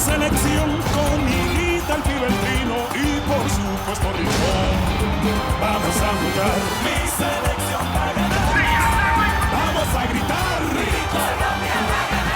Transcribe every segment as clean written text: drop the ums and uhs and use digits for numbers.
selección con Hilita, el Fibertino y por supuesto Rincón. Vamos a jugar. Mi selección va a ganar. Vamos a gritar. Mi Colombia va a ganar.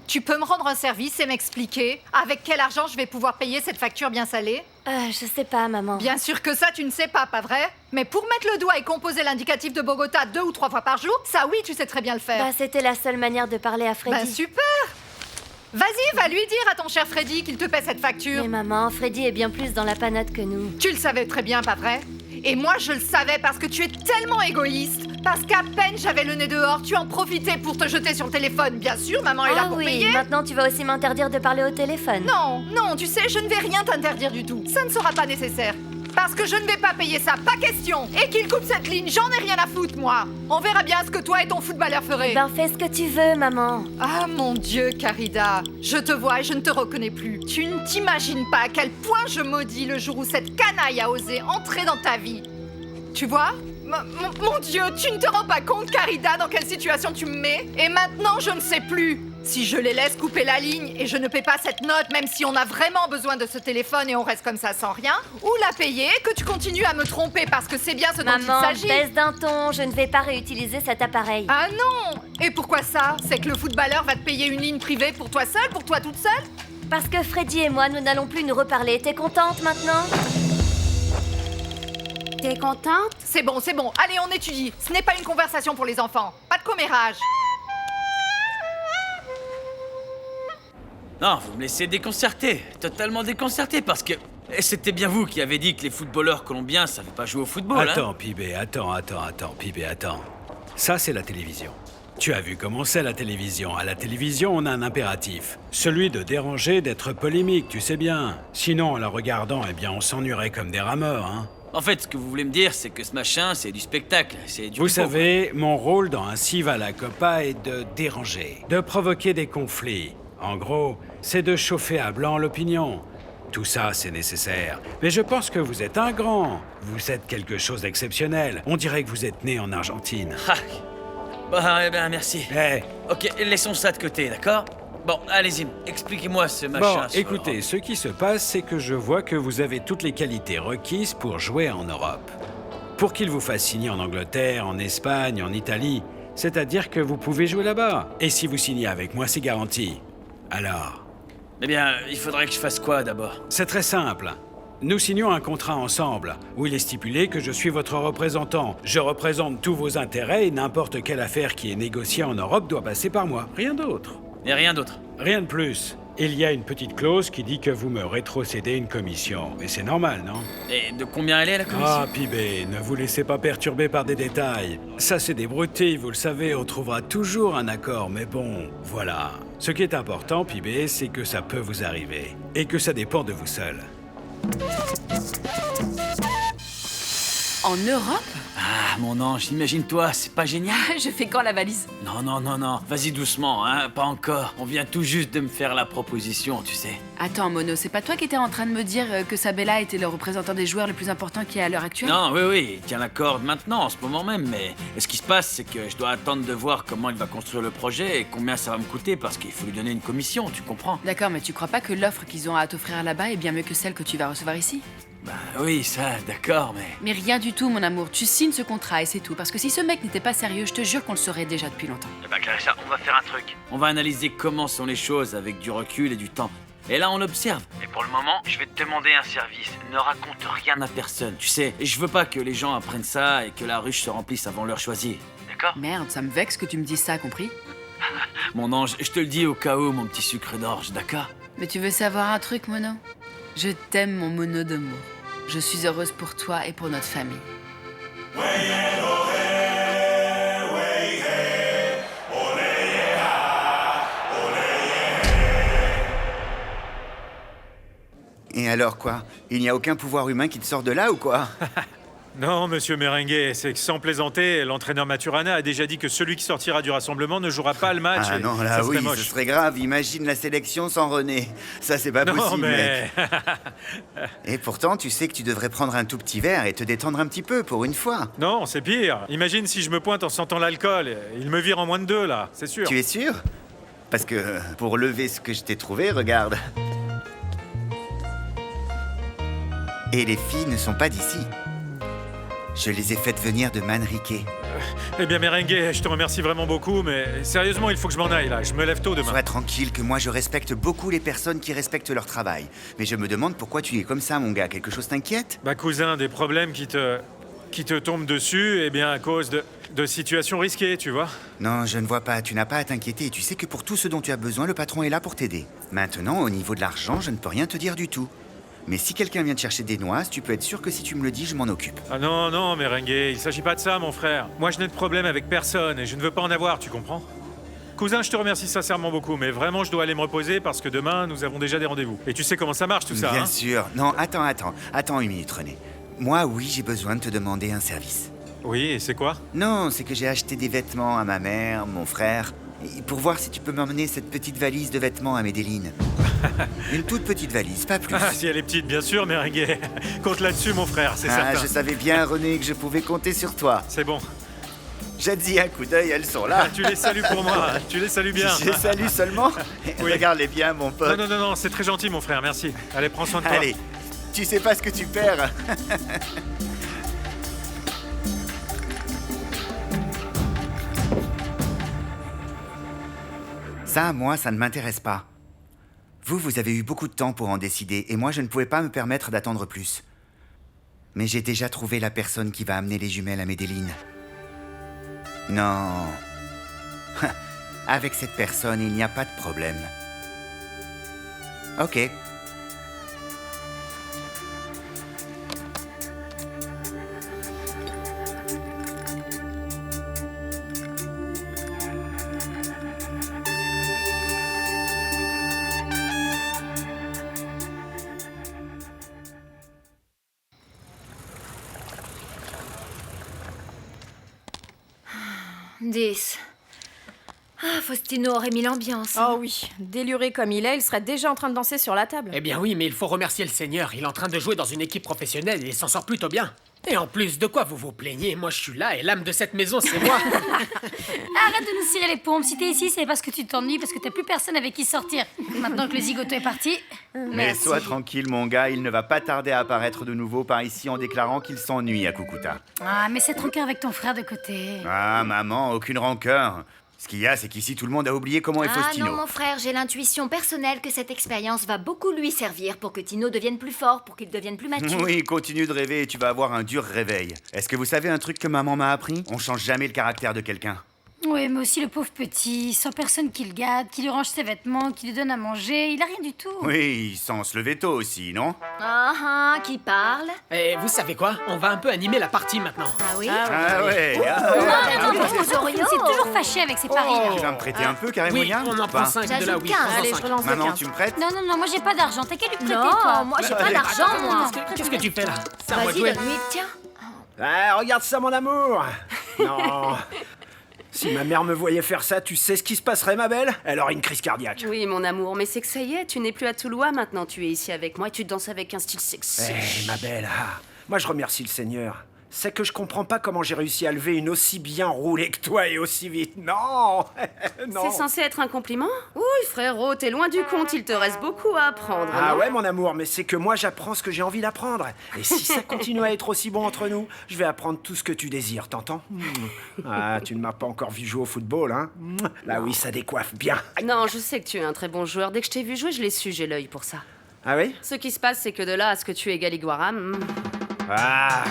Tu peux me rendre un service et m'expliquer avec quel argent je vais pouvoir payer cette facture bien salée? Je sais pas, maman. Bien sûr que ça, tu ne sais pas vrai? Mais pour mettre le doigt et composer l'indicatif de Bogota 2 ou 3 fois par jour, ça oui, tu sais très bien le faire. Bah, c'était la seule manière de parler à Freddy. Bah, super! Vas-y, va lui dire à ton cher Freddy qu'il te paie cette facture. Mais maman, Freddy est bien plus dans la panade que nous. Tu le savais très bien, pas vrai? Et moi, je le savais parce que tu es tellement égoïste. Parce qu'à peine j'avais le nez dehors, tu en profitais pour te jeter sur le téléphone. Bien sûr, maman est là pour payer. Maintenant tu vas aussi m'interdire de parler au téléphone. Non, tu sais, je ne vais rien t'interdire du tout. Ça ne sera pas nécessaire. Parce que je ne vais pas payer ça, pas question. Et qu'il coupe cette ligne, j'en ai rien à foutre, moi. On verra bien ce que toi et ton footballeur feraient. Ben fais ce que tu veux, maman. Ah mon Dieu, Carida, je te vois et je ne te reconnais plus. Tu ne t'imagines pas à quel point je maudis le jour où cette canaille a osé entrer dans ta vie. Tu vois ? Mon Dieu, tu ne te rends pas compte, Carida, dans quelle situation tu me mets? Et maintenant, je ne sais plus si je les laisse couper la ligne et je ne paie pas cette note, même si on a vraiment besoin de ce téléphone et on reste comme ça sans rien, ou la payer, que tu continues à me tromper parce que c'est bien ce dont il s'agit. Maman, baisse d'un ton, je ne vais pas réutiliser cet appareil. Ah non! Et pourquoi ça? C'est que le footballeur va te payer une ligne privée pour toi seule, pour toi toute seule? Parce que Freddy et moi, nous n'allons plus nous reparler. T'es contente maintenant? T'es contente? C'est bon. Allez, on étudie. Ce n'est pas une conversation pour les enfants. Pas de commérage. Non, vous me laissez déconcerté. Totalement déconcerté parce que... c'était bien vous qui avez dit que les footballeurs colombiens savaient pas jouer au football, Attends, Pibé, attends. Pibé, attends. Ça, c'est la télévision. Tu as vu comment c'est la télévision. À la télévision, on a un impératif. Celui de déranger, d'être polémique, tu sais bien. Sinon, en la regardant, eh bien, on s'ennuierait comme des rameurs, hein. En fait, ce que vous voulez me dire, c'est que ce machin, c'est du spectacle, c'est du... Vous savez, mon rôle dans un Civa la Copa est de déranger, de provoquer des conflits. En gros, c'est de chauffer à blanc l'opinion. Tout ça, c'est nécessaire. Mais je pense que vous êtes un grand. Vous êtes quelque chose d'exceptionnel. On dirait que vous êtes né en Argentine. Ah. Bah, eh ben, merci. Hey. Ok, laissons ça de côté, d'accord? Bon, allez-y, expliquez-moi ce machin. Bon, écoutez, ce qui se passe, c'est que je vois que vous avez toutes les qualités requises pour jouer en Europe. Pour qu'il vous fasse signer en Angleterre, en Espagne, en Italie, c'est-à-dire que vous pouvez jouer là-bas. Et si vous signez avec moi, c'est garanti. Alors? Eh bien, il faudrait que je fasse quoi d'abord? C'est très simple. Nous signons un contrat ensemble, où il est stipulé que je suis votre représentant. Je représente tous vos intérêts et n'importe quelle affaire qui est négociée en Europe doit passer par moi. Rien d'autre. Et rien d'autre? Rien de plus. Il y a une petite clause qui dit que vous me rétrocédez une commission. Mais c'est normal, non? Et de combien elle est, la commission? Ah, Pibé, ne vous laissez pas perturber par des détails. Ça, c'est des broutilles, vous le savez, on trouvera toujours un accord, mais bon, voilà. Ce qui est important, Pibé, c'est que ça peut vous arriver. Et que ça dépend de vous seul. En Europe? Ah, mon ange, imagine-toi, c'est pas génial? Je fais quand la valise? Non, vas-y doucement, hein, pas encore. On vient tout juste de me faire la proposition, tu sais. Attends, Mono, c'est pas toi qui étais en train de me dire que Sabella était le représentant des joueurs les plus importants qu'il y a à l'heure actuelle? Non, oui, il tient la corde maintenant, en ce moment même, mais ce qui se passe, c'est que je dois attendre de voir comment il va construire le projet et combien ça va me coûter, parce qu'il faut lui donner une commission, tu comprends? D'accord, mais tu crois pas que l'offre qu'ils ont à t'offrir là-bas est bien mieux que celle que tu vas recevoir ici? Bah oui, ça, d'accord, mais... Mais rien du tout, mon amour. Tu signes ce contrat et c'est tout. Parce que si ce mec n'était pas sérieux, je te jure qu'on le saurait déjà depuis longtemps. Eh bah Clarissa, on va faire un truc. On va analyser comment sont les choses avec du recul et du temps. Et là, on observe. Et pour le moment, je vais te demander un service. Ne raconte rien à personne, tu sais. Et je veux pas que les gens apprennent ça et que la ruche se remplisse avant l'heure choisie. D'accord? Merde, ça me vexe que tu me dises ça, compris? Mon ange, je te le dis au cas où, mon petit sucre d'orge, d'accord? Mais tu veux savoir un truc, Mono? Je t'aime, mon Mono d'amour. Je suis heureuse pour toi et pour notre famille. Et alors quoi? Il n'y a aucun pouvoir humain qui te sort de là ou quoi? Non, monsieur Merengue, c'est que sans plaisanter, l'entraîneur Maturana a déjà dit que celui qui sortira du rassemblement ne jouera pas le match. Ah et non, ça là serait oui, moche. ce serait grave. Imagine la sélection sans René. Ça, c'est pas Non, possible, mais... mec. Et pourtant, tu sais que tu devrais prendre un tout petit verre et te détendre un petit peu, pour une fois. Non, c'est pire. Imagine si je me pointe en sentant l'alcool. Il me vire en moins de 2, là, c'est sûr. Tu es sûr? Parce que pour lever ce que je t'ai trouvé, regarde. Et les filles ne sont pas d'ici. Je les ai faites venir de Manrique. Eh bien, Merengue, je te remercie vraiment beaucoup, mais sérieusement, il faut que je m'en aille, là. Je me lève tôt demain. Sois tranquille que moi je respecte beaucoup les personnes qui respectent leur travail. Mais je me demande pourquoi tu es comme ça, mon gars. Quelque chose t'inquiète? Bah, cousin, des problèmes qui te tombent dessus, eh bien, à cause de situations risquées, tu vois. Non, je ne vois pas. Tu n'as pas à t'inquiéter. Tu sais que pour tout ce dont tu as besoin, le patron est là pour t'aider. Maintenant, au niveau de l'argent, je ne peux rien te dire du tout. Mais si quelqu'un vient te chercher des noises, tu peux être sûr que si tu me le dis, je m'en occupe. Ah non, non, Merengue, il s'agit pas de ça, mon frère. Moi, je n'ai de problème avec personne et je ne veux pas en avoir, tu comprends? Cousin, je te remercie sincèrement beaucoup, mais vraiment, je dois aller me reposer parce que demain, nous avons déjà des rendez-vous. Et tu sais comment ça marche, tout ça, Bien hein? sûr. Non, attends une minute, René. Moi, oui, j'ai besoin de te demander un service. Oui, et c'est quoi? Non, c'est que j'ai acheté des vêtements à ma mère, mon frère, et pour voir si tu peux m'emmener cette petite valise de vêtements à Medellin. Une toute petite valise, pas plus. Ah, si elle est petite, bien sûr, Merengue. Compte là-dessus, mon frère, c'est Ah, certain. je savais bien, René, que je pouvais compter sur toi. C'est bon. Jette-y un coup d'œil, elles sont là. Ah, tu les salues pour moi, tu les salues bien. Je les salue seulement. Oui. Regarde-les bien, mon pote. Non, c'est très gentil, mon frère, merci. Allez, prends soin de toi. Allez, tu sais pas ce que tu perds. Ça, moi, ça ne m'intéresse pas. Vous avez eu beaucoup de temps pour en décider, et moi, je ne pouvais pas me permettre d'attendre plus. Mais j'ai déjà trouvé la personne qui va amener les jumelles à Medellin. Non. Avec cette personne, il n'y a pas de problème. Ok. Faustino aurait mis l'ambiance. Oh oui, déluré comme il est, il serait déjà en train de danser sur la table. Eh bien oui, mais il faut remercier le Seigneur. Il est en train de jouer dans une équipe professionnelle et il s'en sort plutôt bien. Et en plus, de quoi vous vous plaignez? Moi, je suis là et l'âme de cette maison, c'est moi. Arrête de nous cirer les pompes. Si t'es ici, c'est parce que tu t'ennuies, parce que t'as plus personne avec qui sortir. Maintenant que le zigoto est parti... Mais sois tranquille, mon gars, il ne va pas tarder à apparaître de nouveau par ici en déclarant qu'il s'ennuie à Cucuta. Ah, mais cette rancœur avec ton frère de côté. Ah, maman, aucune rancœur. Ce qu'il y a, c'est qu'ici, tout le monde a oublié comment est Faustino. Ah non, mon frère, j'ai l'intuition personnelle que cette expérience va beaucoup lui servir pour que Tino devienne plus fort, pour qu'il devienne plus mature. Oui, continue de rêver et tu vas avoir un dur réveil. Est-ce que vous savez un truc que maman m'a appris? On change jamais le caractère de quelqu'un. Oui, mais aussi le pauvre petit, sans personne qui le gâte, qui lui range ses vêtements, qui lui donne à manger, il a rien du tout. Oui, sans se lever tôt aussi, non? Qui parle? Et vous savez quoi? On va un peu animer la partie maintenant. Ah oui? Ah ouais. C'est toujours fâché avec ses paris. Tu vas me prêter un peu, Karim Oui, William? on en prend 5 de là, J'ajoute oui. 15. on en Allez, cinq. je relance le Maman, 15. tu me prêtes? Non, moi j'ai pas d'argent, t'as qu'à lui prêter, Non, toi. moi j'ai pas d'argent, moi. Qu'est-ce que tu fais là? C'est à moi de Vas-y, jouer. donne-lui, tiens. Ah, regarde ça, mon amour. Non. Si ma mère me voyait faire ça, tu sais ce qui se passerait, ma belle? Elle aurait une crise cardiaque. Oui, mon amour, mais c'est que ça y est, tu n'es plus à Toulouse maintenant, tu es ici avec moi et tu danses avec un style sexy. Eh, ma belle, moi je remercie le Seigneur. C'est que je comprends pas comment j'ai réussi à lever une aussi bien roulée que toi et aussi vite. Non. Non. C'est censé être un compliment? Oui, frérot, t'es loin du compte, il te reste beaucoup à apprendre. Ah non? ouais, mon amour, mais c'est que moi j'apprends ce que j'ai envie d'apprendre. Et si ça continue à être aussi bon entre nous, je vais apprendre tout ce que tu désires, t'entends? Ah, tu ne m'as pas encore vu jouer au football, hein? Là oui, ça décoiffe bien. Non, je sais que tu es un très bon joueur. Dès que je t'ai vu jouer, je l'ai su, j'ai l'œil pour ça. Ah oui? Ce qui se passe, c'est que de là à ce que tu es Galiguaram... Ah,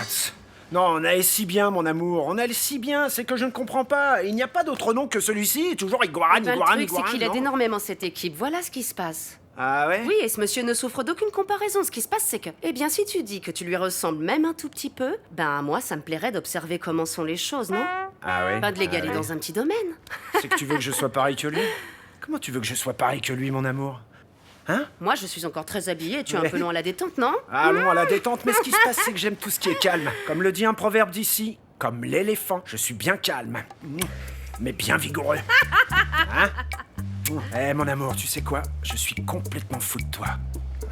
non, on a si bien, mon amour. On a si bien, c'est que je ne comprends pas. Il n'y a pas d'autre nom que celui-ci. Toujours Iguaran, Le Iguaran, truc, Iguaran, c'est qu'il aide non? énormément cette équipe. Voilà ce qui se passe. Ah ouais? Oui, et ce monsieur ne souffre d'aucune comparaison. Ce qui se passe, c'est que... Eh bien, si tu dis que tu lui ressembles même un tout petit peu, ben moi, ça me plairait d'observer comment sont les choses, non? Ah ouais? Pas de l'égaler Ah ouais. dans un petit domaine. C'est que tu veux que je sois pareil que lui? Comment tu veux que je sois pareil que lui, mon amour? Hein? Moi, je suis encore très habillée, tu es un peu loin à la détente, non? Allons à la détente, mais ce qui se passe, c'est que j'aime tout ce qui est calme. Comme le dit un proverbe d'ici, comme l'éléphant, je suis bien calme. Mais bien vigoureux. Hein? Eh, mon amour, tu sais quoi? Je suis complètement fou de toi.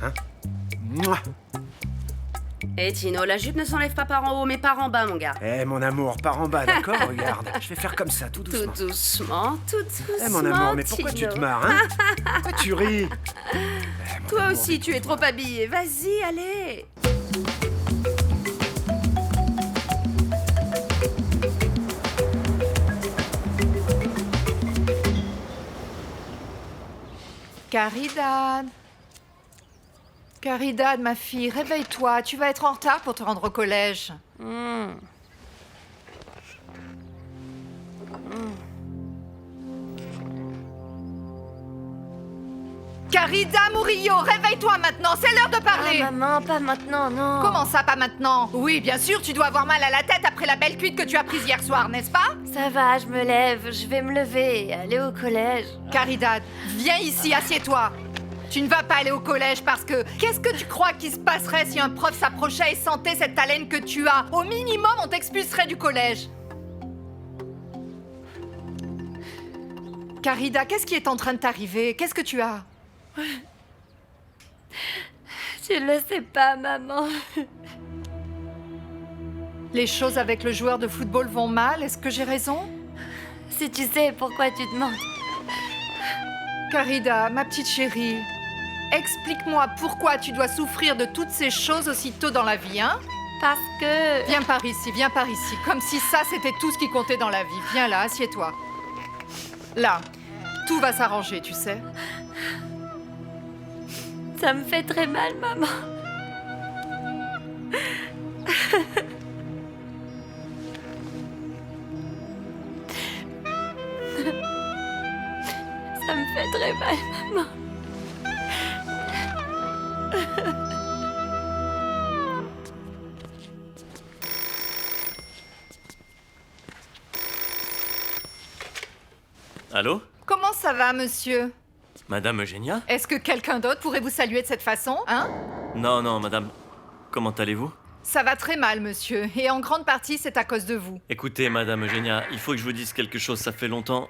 Hein? Mouah. Eh Tino, la jupe ne s'enlève pas par en haut, mais par en bas, mon gars. Eh, mon amour, par en bas, d'accord? Regarde, je vais faire comme ça, tout doucement. Tout doucement, tout doucement. Eh, mon amour, mais pourquoi tu te marres, hein? Pourquoi tu ris? Toi aussi, tu es trop habillé. Vas-y, allez. Caridad. Caridad, ma fille, réveille-toi. Tu vas être en retard pour te rendre au collège. Carida Murillo, réveille-toi maintenant, c'est l'heure de parler. Ah, maman, pas maintenant, non. Comment ça, pas maintenant? Oui, bien sûr, tu dois avoir mal à la tête après la belle cuite que tu as prise hier soir, n'est-ce pas? Ça va, je me lève, je vais me lever, aller au collège. Caridad, viens ici, assieds-toi. Tu ne vas pas aller au collège parce que... Qu'est-ce que tu crois qui se passerait si un prof s'approchait et sentait cette haleine que tu as? Au minimum, on t'expulserait du collège. Carida, qu'est-ce qui est en train de t'arriver? Qu'est-ce que tu as? Je le sais pas, maman. Les choses avec le joueur de football vont mal, est-ce que j'ai raison? Si tu sais pourquoi tu demandes. Carida, ma petite chérie, explique-moi pourquoi tu dois souffrir de toutes ces choses aussitôt dans la vie, hein? Parce que... Viens par ici, comme si ça c'était tout ce qui comptait dans la vie. Viens là, assieds-toi. Là, tout va s'arranger, tu sais. Ça me fait très mal, maman. Ça me fait très mal, maman. Allô? Comment ça va, monsieur? Madame Eugénia? Est-ce que quelqu'un d'autre pourrait vous saluer de cette façon, hein? Non, non, madame. Comment allez-vous? Ça va très mal, monsieur, et en grande partie, c'est à cause de vous. Écoutez, madame Eugénia, il faut que je vous dise quelque chose. Ça fait longtemps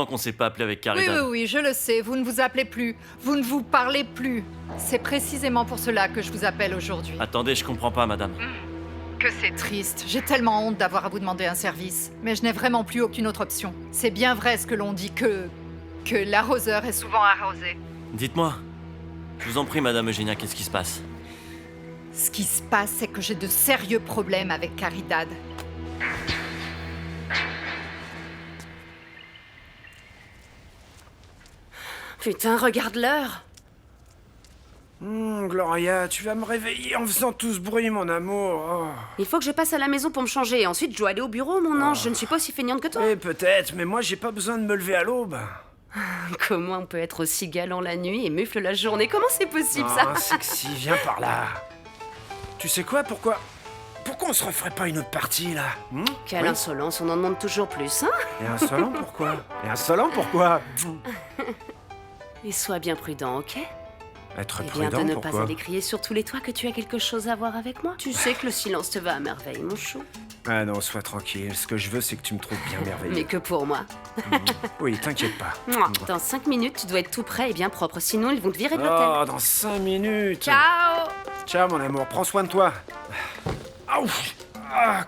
qu'on s'est pas appelé avec Caridad. Oui, je le sais, vous ne vous appelez plus, vous ne vous parlez plus. C'est précisément pour cela que je vous appelle aujourd'hui. Attendez, je comprends pas, madame. Que c'est triste. J'ai tellement honte d'avoir à vous demander un service. Mais je n'ai vraiment plus aucune autre option. C'est bien vrai ce que l'on dit que l'arroseur est souvent arrosé. Dites-moi. Je vous en prie, madame Eugénia, qu'est-ce qui se passe? Ce qui se passe, c'est que j'ai de sérieux problèmes avec Caridad. Putain, regarde l'heure. Gloria, tu vas me réveiller en faisant tout ce bruit, mon amour. Oh. Il faut que je passe à la maison pour me changer. Ensuite, je dois aller au bureau, mon ange. Je ne suis pas aussi feignante que toi. Oui, peut-être, mais moi, j'ai pas besoin de me lever à l'aube. Comment on peut être aussi galant la nuit et mufle la journée? Comment c'est possible, ça? Sexy, viens par là. Tu sais quoi, pourquoi on se referait pas une autre partie, là? Quelle insolence, on en demande toujours plus, hein? Et insolent, pourquoi? Et sois bien prudent, ok? Être Et bien prudent, de ne pourquoi? pas aller crier sur tous les toits que tu as quelque chose à voir avec moi. Tu sais que le silence te va à merveille, mon chou. Ah non, sois tranquille. Ce que je veux, c'est que tu me trouves bien merveilleux. Mais que pour moi. Oui, t'inquiète pas. Dans 5 minutes, tu dois être tout prêt et bien propre. Sinon, ils vont te virer de l'hôtel. Oh, dans 5 minutes. Ciao! Ciao, mon amour. Prends soin de toi.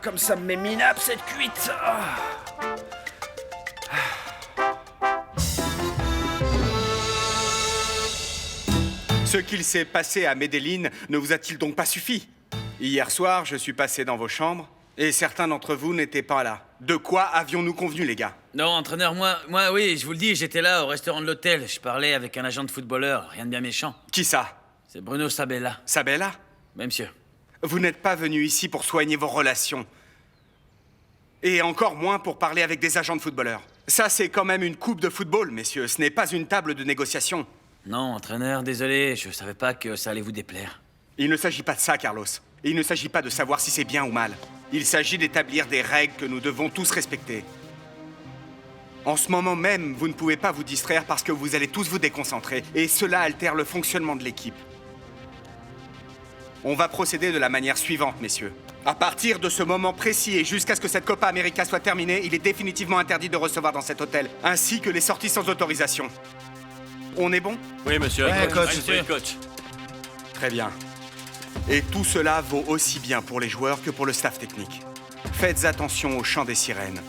Comme ça me met minable, cette cuite. Ce qu'il s'est passé à Medellín ne vous a-t-il donc pas suffi? Hier soir, je suis passé dans vos chambres et certains d'entre vous n'étaient pas là. De quoi avions-nous convenu, les gars? Non, entraîneur, moi, oui, je vous le dis, j'étais là au restaurant de l'hôtel. Je parlais avec un agent de footballeur, rien de bien méchant. Qui ça? C'est Bruno Sabella. Sabella? Oui, monsieur. Vous n'êtes pas venu ici pour soigner vos relations. Et encore moins pour parler avec des agents de footballeurs. Ça, c'est quand même une coupe de football, messieurs. Ce n'est pas une table de négociation. Non, entraîneur, désolé, je savais pas que ça allait vous déplaire. Il ne s'agit pas de ça, Carlos. Il ne s'agit pas de savoir si c'est bien ou mal. Il s'agit d'établir des règles que nous devons tous respecter. En ce moment même, vous ne pouvez pas vous distraire parce que vous allez tous vous déconcentrer. Et cela altère le fonctionnement de l'équipe. On va procéder de la manière suivante, messieurs. À partir de ce moment précis et jusqu'à ce que cette Copa América soit terminée, il est définitivement interdit de recevoir dans cet hôtel, ainsi que les sorties sans autorisation. On est bon? Oui, monsieur. Ouais, coach. Oui, coach. Très bien. Et tout cela vaut aussi bien pour les joueurs que pour le staff technique. Faites attention au chant des sirènes.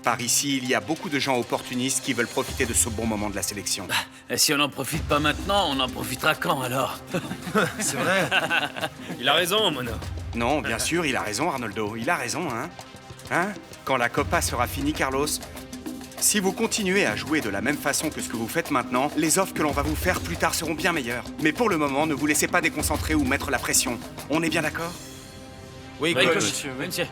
Par ici, il y a beaucoup de gens opportunistes qui veulent profiter de ce bon moment de la sélection. Et si on n'en profite pas maintenant, on en profitera quand alors? C'est vrai. Il a raison, Mono. Non, bien sûr, il a raison, Arnoldo. Il a raison, hein? Hein? Quand la Copa sera finie, Carlos, si vous continuez à jouer de la même façon que ce que vous faites maintenant, les offres que l'on va vous faire plus tard seront bien meilleures. Mais pour le moment, ne vous laissez pas déconcentrer ou mettre la pression. On est bien d'accord? Oui, coach. monsieur. Oui, monsieur.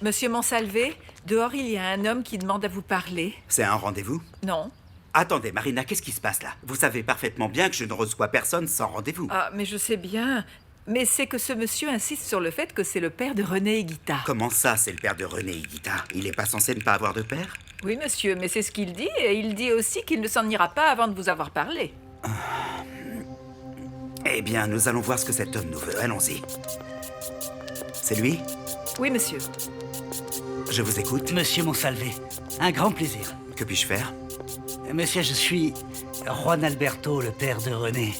Monsieur Monsalvé, dehors il y a un homme qui demande à vous parler. C'est un rendez-vous? Non. Attendez, Marina, qu'est-ce qui se passe là? Vous savez parfaitement bien que je ne reçois personne sans rendez-vous. Ah, mais je sais bien. Mais c'est que ce monsieur insiste sur le fait que c'est le père de René Higuita. Comment ça, c'est le père de René Higuita? Il n'est pas censé ne pas avoir de père? Oui, monsieur, mais c'est ce qu'il dit, et il dit aussi qu'il ne s'en ira pas avant de vous avoir parlé. Eh bien, nous allons voir ce que cet homme nous veut. Allons-y. C'est lui? Oui, monsieur. Je vous écoute. Monsieur Monsalvé, un grand plaisir. Que puis-je faire? Monsieur, je suis Juan Alberto, le père de René.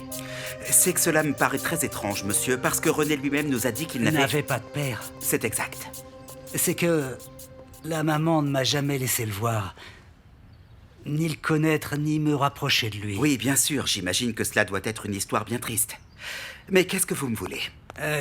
C'est que cela me paraît très étrange, monsieur, parce que René lui-même nous a dit qu'il n'avait pas de père. C'est exact. C'est que la maman ne m'a jamais laissé le voir, ni le connaître, ni me rapprocher de lui. Oui, bien sûr, j'imagine que cela doit être une histoire bien triste. Mais qu'est-ce que vous me voulez?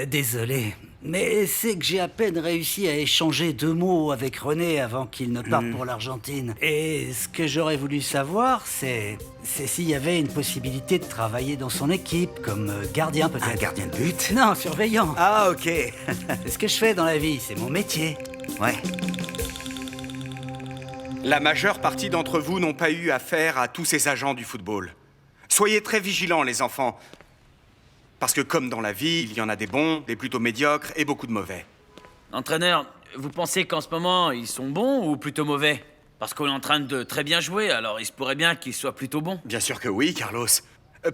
Désolé, mais c'est que j'ai à peine réussi à échanger 2 mots avec René avant qu'il ne parte pour l'Argentine. Et ce que j'aurais voulu savoir, c'est s'il y avait une possibilité de travailler dans son équipe, comme gardien peut-être. Un gardien de but? Non, surveillant. Ah, ok. C'est ce que je fais dans la vie, c'est mon métier. Ouais. La majeure partie d'entre vous n'ont pas eu affaire à tous ces agents du football. Soyez très vigilants, les enfants. Parce que comme dans la vie, il y en a des bons, des plutôt médiocres et beaucoup de mauvais. Entraîneur, vous pensez qu'en ce moment, ils sont bons ou plutôt mauvais? Parce qu'on est en train de très bien jouer, alors il se pourrait bien qu'ils soient plutôt bons. Bien sûr que oui, Carlos.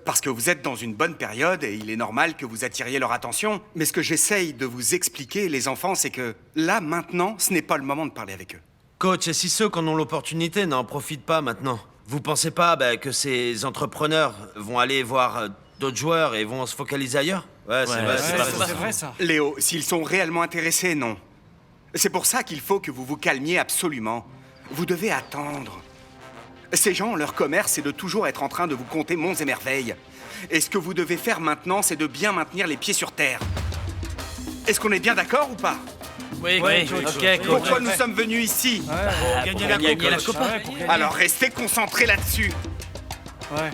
Parce que vous êtes dans une bonne période et il est normal que vous attiriez leur attention. Mais ce que j'essaye de vous expliquer, les enfants, c'est que là, maintenant, ce n'est pas le moment de parler avec eux. Coach, et si ceux qui en ont l'opportunité n'en profitent pas maintenant? Vous pensez pas que ces entrepreneurs vont aller voir d'autres joueurs et vont se focaliser ailleurs? C'est vrai ça. Léo, s'ils sont réellement intéressés, non. C'est pour ça qu'il faut que vous vous calmiez absolument. Vous devez attendre. Ces gens, leur commerce, c'est de toujours être en train de vous conter monts et merveilles. Et ce que vous devez faire maintenant, c'est de bien maintenir les pieds sur terre. Est-ce qu'on est bien d'accord ou pas? Oui, ok, coach. Pourquoi nous sommes venus ici? Pour gagner la Copa. Alors restez concentrés là-dessus. Ouais.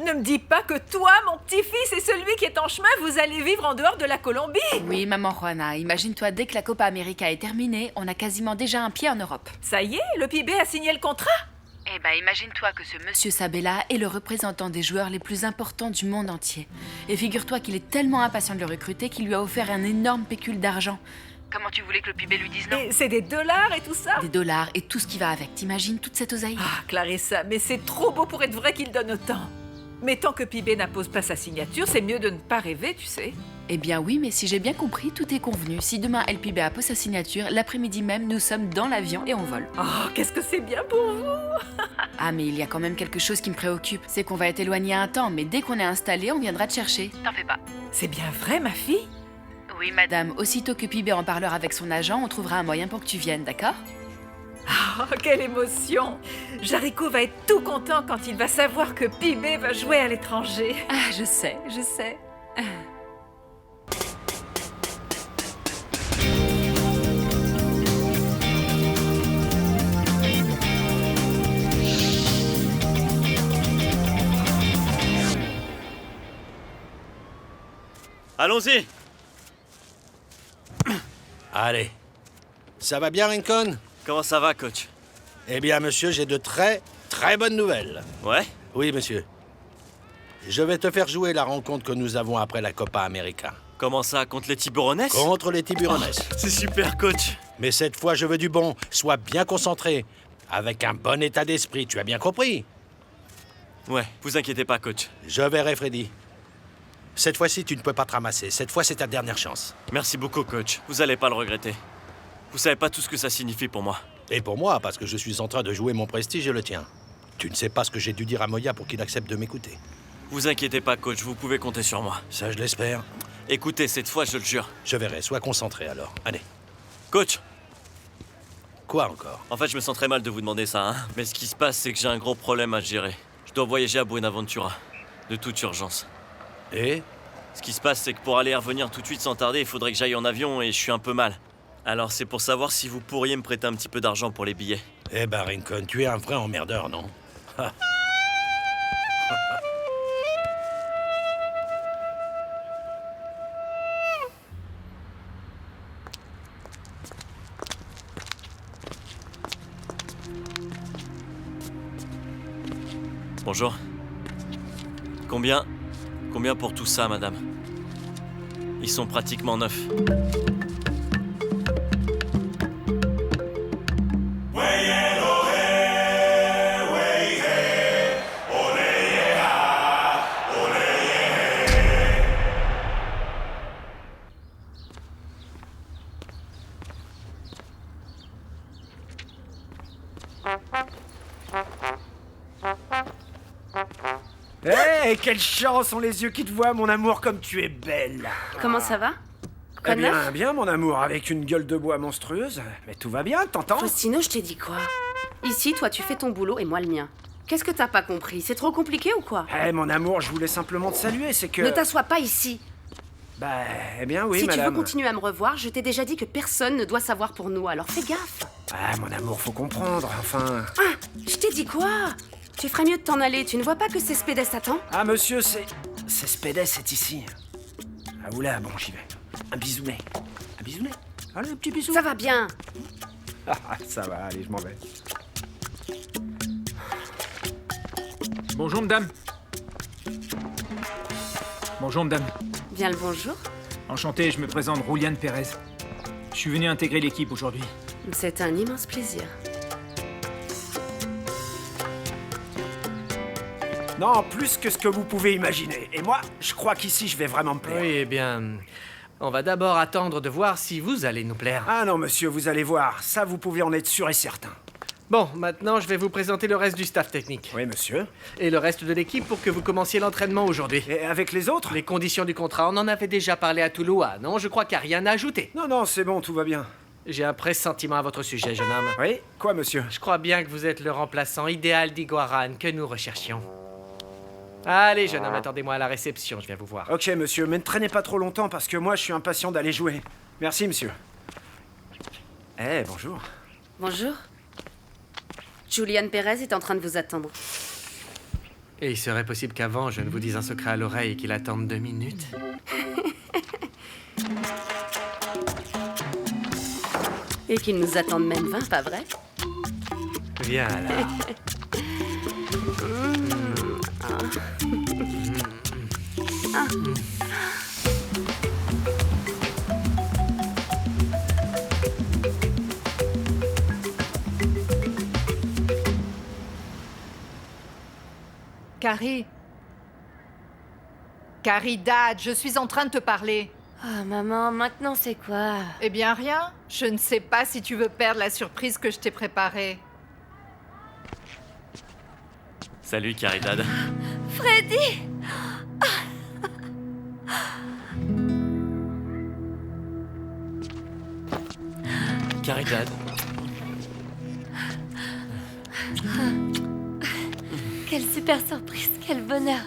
Ne me dis pas que toi, mon petit-fils, et celui qui est en chemin, vous allez vivre en dehors de la Colombie. Oui, maman Juana, imagine-toi, dès que la Copa América est terminée, on a quasiment déjà un pied en Europe. Ça y est, le PIB a signé le contrat. Eh ben, imagine-toi que ce monsieur Sabella est le représentant des joueurs les plus importants du monde entier. Et figure-toi qu'il est tellement impatient de le recruter qu'il lui a offert un énorme pécule d'argent. Comment tu voulais que le PIB lui dise non? Et c'est des dollars et tout ça? Des dollars et tout ce qui va avec. T'imagines toute cette oseille? Ah, Clarissa, mais c'est trop beau pour être vrai qu'il donne autant. Mais tant que Pibé n'appose pas sa signature, c'est mieux de ne pas rêver, tu sais. Eh bien oui, mais si j'ai bien compris, tout est convenu. Si demain El Pibé appose sa signature, l'après-midi même, nous sommes dans l'avion et on vole. Oh, qu'est-ce que c'est bien pour vous. Ah, mais il y a quand même quelque chose qui me préoccupe. C'est qu'on va être éloigné un temps, mais dès qu'on est installé, on viendra te chercher. T'en fais pas. C'est bien vrai, ma fille? Oui, madame. Aussitôt que Pibé en parlera avec son agent, on trouvera un moyen pour que tu viennes, d'accord? Oh, quelle émotion! Jarico va être tout content quand il va savoir que Pibé va jouer à l'étranger. Ah, je sais, je sais. Allons-y. Allez. Ça va bien, Rincon? Comment ça va, coach? Eh bien, monsieur, j'ai de très bonnes nouvelles. Ouais? Oui, monsieur. Je vais te faire jouer la rencontre que nous avons après la Copa América. Comment ça, contre les Tiburones? Contre les Tiburones. Oh, c'est super, coach. Mais cette fois, je veux du bon. Sois bien concentré. Avec un bon état d'esprit, tu as bien compris? Ouais, vous inquiétez pas, coach. Je verrai, Freddy. Cette fois-ci, tu ne peux pas te ramasser. Cette fois, c'est ta dernière chance. Merci beaucoup, coach. Vous allez pas le regretter. Vous savez pas tout ce que ça signifie pour moi. Et pour moi, parce que je suis en train de jouer mon prestige et le tien. Tu ne sais pas ce que j'ai dû dire à Moya pour qu'il accepte de m'écouter. Vous inquiétez pas, coach, vous pouvez compter sur moi. Ça, je l'espère. Écoutez, cette fois, je le jure. Je verrai, sois concentré alors. Allez. Coach! Quoi encore? En fait, je me sens très mal de vous demander ça, hein. Mais ce qui se passe, c'est que j'ai un gros problème à gérer. Je dois voyager à Buenaventura. De toute urgence. Et? Ce qui se passe, c'est que pour aller et revenir tout de suite sans tarder, il faudrait que j'aille en avion et je suis un peu mal. Alors c'est pour savoir si vous pourriez me prêter un petit peu d'argent pour les billets. Eh ben, Rincon, tu es un vrai emmerdeur, non? Bonjour. Combien pour tout ça, madame? Ils sont pratiquement neufs. Hé, quelle chance ont les yeux qui te voient, mon amour, comme tu es belle. Comment ça va? Eh bien, bien, mon amour, avec une gueule de bois monstrueuse. Mais tout va bien, t'entends? Faustino, je t'ai dit quoi? Ici, toi, tu fais ton boulot et moi le mien. Qu'est-ce que t'as pas compris? C'est trop compliqué ou quoi? Eh, mon amour, je voulais simplement te saluer, c'est que... Ne t'assois pas ici. Bah, eh bien, oui, si madame. Si tu veux continuer à me revoir, je t'ai déjà dit que personne ne doit savoir pour nous, alors fais gaffe. Ah, mon amour, faut comprendre, enfin... Ah, je t'ai dit quoi? Tu ferais mieux de t'en aller, tu ne vois pas que c'est Spedes t'attend? Ah, monsieur, c'est Spedes, c'est ici. Ah, oula, bon, j'y vais. Un bisounet. Un bisounet? Allez, un petit bisou. Ça va bien. Ah, ça va, allez, je m'en vais. Bonjour, madame. Bonjour, madame. Bien le bonjour. Enchanté, je me présente Julian Pérez. Je suis venu intégrer l'équipe aujourd'hui. C'est un immense plaisir. Non, plus que ce que vous pouvez imaginer. Et moi, je crois qu'ici, je vais vraiment me plaire. Oui, eh bien... On va d'abord attendre de voir si vous allez nous plaire. Ah non, monsieur, vous allez voir. Ça, vous pouvez en être sûr et certain. Bon, maintenant, je vais vous présenter le reste du staff technique. Oui, monsieur. Et le reste de l'équipe pour que vous commenciez l'entraînement aujourd'hui. Et avec les autres? Les conditions du contrat, on en avait déjà parlé à Toulouse, non? Je crois qu'il n'y a rien à ajouter. Non, non, c'est bon, tout va bien. J'ai un pressentiment à votre sujet, jeune homme. Oui? Quoi, monsieur? Je crois bien que vous êtes le remplaçant idéal d'Iguaran que nous recherchions. Allez, jeune homme, attendez-moi à la réception, je viens vous voir. Ok, monsieur, mais ne traînez pas trop longtemps parce que moi, je suis impatient d'aller jouer. Merci, monsieur. Eh, bonjour. Bonjour. Julian Pérez est en train de vous attendre. Et il serait possible qu'avant, je ne vous dise un secret à l'oreille et qu'il attende 2 minutes. Et qu'il nous attende même 20, pas vrai? Viens là. Carrie. Carrie, Dad, je suis en train de te parler. Oh, maman, maintenant c'est quoi? Eh bien, rien. Je ne sais pas si tu veux perdre la surprise que je t'ai préparée. Salut, Caridad. Freddy! Caridad. Quelle super surprise, quel bonheur!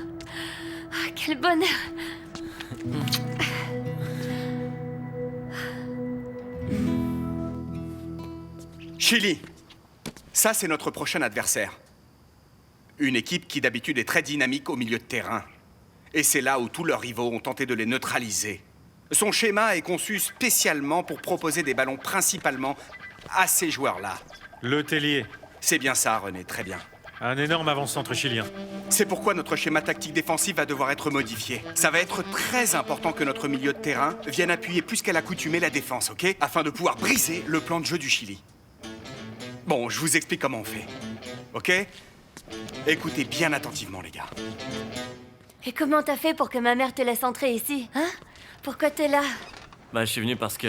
Ah, quel bonheur! Chili, ça c'est notre prochain adversaire. Une équipe qui d'habitude est très dynamique au milieu de terrain. Et c'est là où tous leurs rivaux ont tenté de les neutraliser. Son schéma est conçu spécialement pour proposer des ballons principalement à ces joueurs-là. Le Tellier. C'est bien ça, René, très bien. Un énorme avant-centre chilien. C'est pourquoi notre schéma tactique défensif va devoir être modifié. Ça va être très important que notre milieu de terrain vienne appuyer plus qu'à l'accoutumée la défense, ok? Afin de pouvoir briser le plan de jeu du Chili. Bon, je vous explique comment on fait. Ok? Écoutez bien attentivement, les gars. Et comment t'as fait pour que ma mère te laisse entrer ici, hein? Pourquoi t'es là? Bah, je suis venu parce que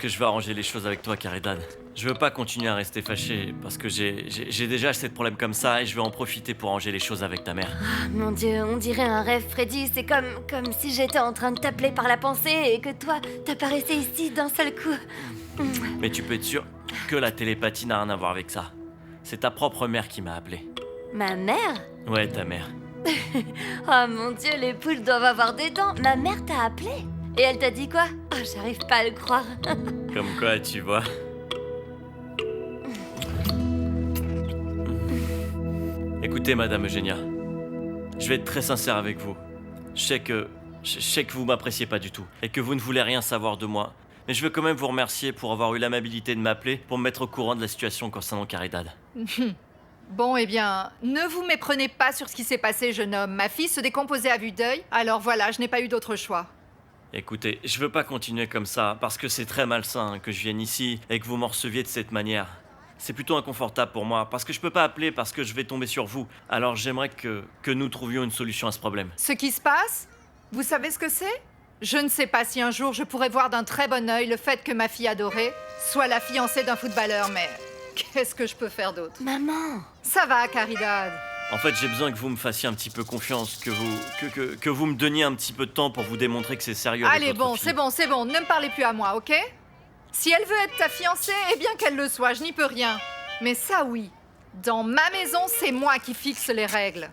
je veux arranger les choses avec toi, Caridad. Je veux pas continuer à rester fâché parce que j'ai déjà assez de problèmes comme ça et je veux en profiter pour arranger les choses avec ta mère. Ah, mon Dieu, on dirait un rêve, Freddy. C'est comme si j'étais en train de t'appeler par la pensée et que toi, t'apparaissais ici d'un seul coup. Mais tu peux être sûr que la télépathie n'a rien à voir avec ça. C'est ta propre mère qui m'a appelé. Ma mère? Ouais, ta mère. Oh mon Dieu, les poules doivent avoir des dents. Ma mère t'a appelé? Et elle t'a dit quoi? Oh, j'arrive pas à le croire. Comme quoi, tu vois. Écoutez, Madame Eugenia, je vais être très sincère avec vous. Je sais que vous m'appréciez pas du tout et que vous ne voulez rien savoir de moi. Mais je veux quand même vous remercier pour avoir eu l'amabilité de m'appeler pour me mettre au courant de la situation concernant Caridad. Bon, eh bien, ne vous méprenez pas sur ce qui s'est passé, jeune homme. Ma fille se décomposait à vue d'œil, alors voilà, je n'ai pas eu d'autre choix. Écoutez, je veux pas continuer comme ça parce que c'est très malsain que je vienne ici et que vous m'en receviez de cette manière. C'est plutôt inconfortable pour moi parce que je peux pas appeler parce que je vais tomber sur vous. Alors j'aimerais que nous trouvions une solution à ce problème. Ce qui se passe, vous savez ce que c'est? Je ne sais pas si un jour je pourrais voir d'un très bon œil le fait que ma fille adorée soit la fiancée d'un footballeur, mais qu'est-ce que je peux faire d'autre? Maman! Ça va, Caridad. En fait, j'ai besoin que vous me fassiez un petit peu confiance, que vous me donniez un petit peu de temps pour vous démontrer que c'est sérieux. Allez, bon, c'est bon, ne me parlez plus à moi, ok? Si elle veut être ta fiancée, eh bien qu'elle le soit, je n'y peux rien. Mais ça oui, dans ma maison, c'est moi qui fixe les règles.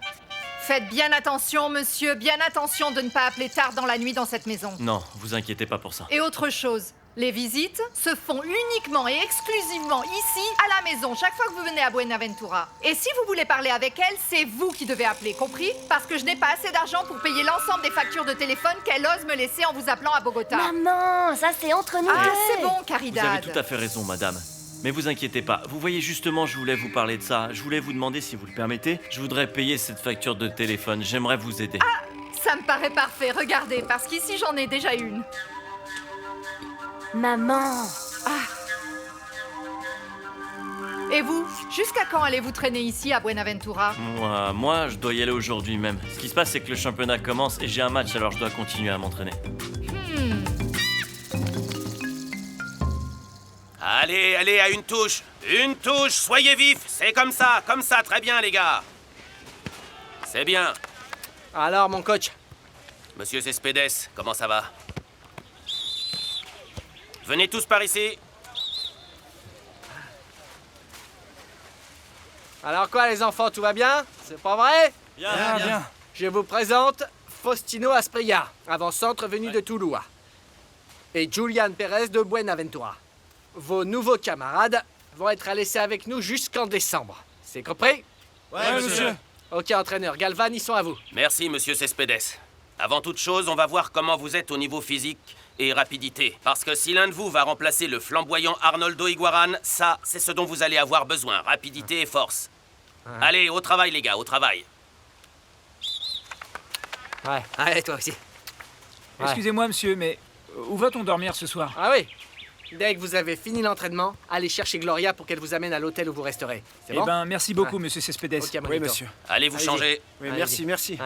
Faites bien attention, monsieur, bien attention de ne pas appeler tard dans la nuit dans cette maison. Non, vous inquiétez pas pour ça. Et autre chose, les visites se font uniquement et exclusivement ici, à la maison, chaque fois que vous venez à Buenaventura. Et si vous voulez parler avec elle, c'est vous qui devez appeler, compris? Parce que je n'ai pas assez d'argent pour payer l'ensemble des factures de téléphone qu'elle ose me laisser en vous appelant à Bogota. Maman, ça c'est entre nous. Ah, c'est bon, Caridad. Vous avez tout à fait raison, madame. Mais vous inquiétez pas. Vous voyez, justement, je voulais vous parler de ça. Je voulais vous demander, si vous le permettez, je voudrais payer cette facture de téléphone. J'aimerais vous aider. Ah, ça me paraît parfait. Regardez, parce qu'ici, j'en ai déjà une. Maman! Et vous, jusqu'à quand allez-vous traîner ici à Buenaventura? Moi, je dois y aller aujourd'hui même. Ce qui se passe, c'est que le championnat commence et j'ai un match, alors je dois continuer à m'entraîner. Allez, allez, à une touche, soyez vifs, c'est comme ça, très bien les gars. C'est bien. Alors, mon coach? Monsieur Cespedes, comment ça va? Venez tous par ici. Alors quoi, les enfants, tout va bien? C'est pas vrai? Bien. Je vous présente Faustino Asprilla, avant-centre venu de Toulouse, et Julian Pérez de Buenaventura. Vos nouveaux camarades vont être laissés avec nous jusqu'en décembre. C'est compris? Ouais, monsieur. Ok, entraîneur, Galvan, ils sont à vous. Merci, monsieur Cespedes. Avant toute chose, on va voir comment vous êtes au niveau physique et rapidité. Parce que si l'un de vous va remplacer le flamboyant Arnoldo Iguaran, ça, c'est ce dont vous allez avoir besoin. Rapidité et force. Allez, au travail, les gars, au travail. Ouais, allez, toi aussi. Excusez-moi, monsieur, mais où va-t-on dormir ce soir? Ah oui. Dès que vous avez fini l'entraînement, allez chercher Gloria pour qu'elle vous amène à l'hôtel où vous resterez. C'est bon? Eh ben, merci beaucoup, monsieur Cespedes. Ok, oui, monsieur. Allez vous changer. Oui, merci.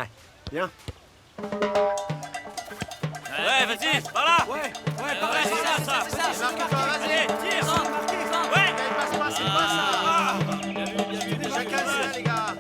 Bien. Ouais, vas-y, par là. Ouais, c'est ça. Allez, tire. Ouais. C'est pas ça. Déjà cassé, les gars.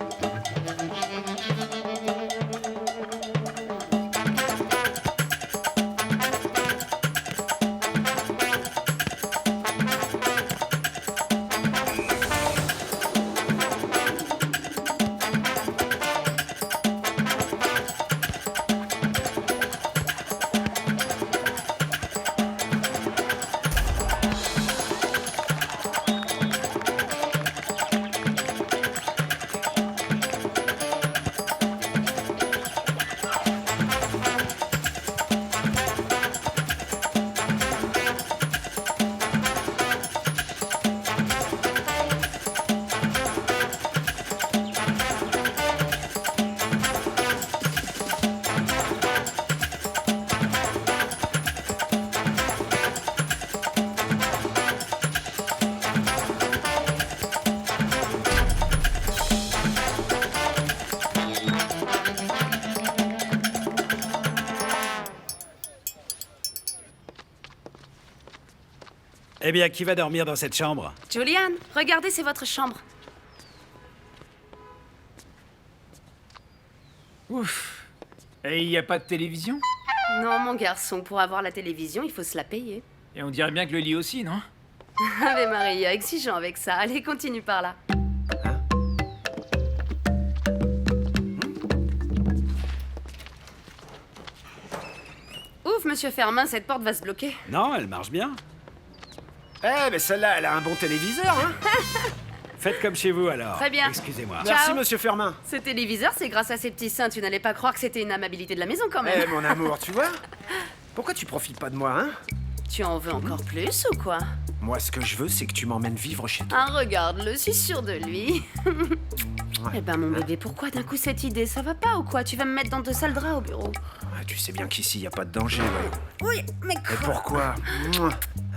Eh bien, qui va dormir dans cette chambre? Julian, regardez, c'est votre chambre. Ouf. Et il n'y a pas de télévision? Non, mon garçon, pour avoir la télévision, il faut se la payer. Et on dirait bien que le lit aussi, non? Ave Maria, exigeant avec ça. Allez, continue par là. Ouf, monsieur Fermin, cette porte va se bloquer. Non, elle marche bien. Eh, mais celle-là, elle a un bon téléviseur, hein. Faites comme chez vous, alors. Très bien. Excusez-moi. Merci, Ciao. monsieur Fermin. Ce téléviseur, c'est grâce à ces petits seins. Tu n'allais pas croire que c'était une amabilité de la maison, quand même. Eh, mon amour, tu vois? Pourquoi tu profites pas de moi, hein? Tu en veux encore plus ou quoi? Moi, ce que je veux, c'est que tu m'emmènes vivre chez toi. Ah, regarde-le, suis sûr de lui. Eh ben, mon bébé, pourquoi d'un coup cette idée? Ça va pas ou quoi? Tu vas me mettre dans 2 sales draps au bureau. Ah, tu sais bien qu'ici, y a pas de danger, voyons. Oui, mais quoi? Et pourquoi?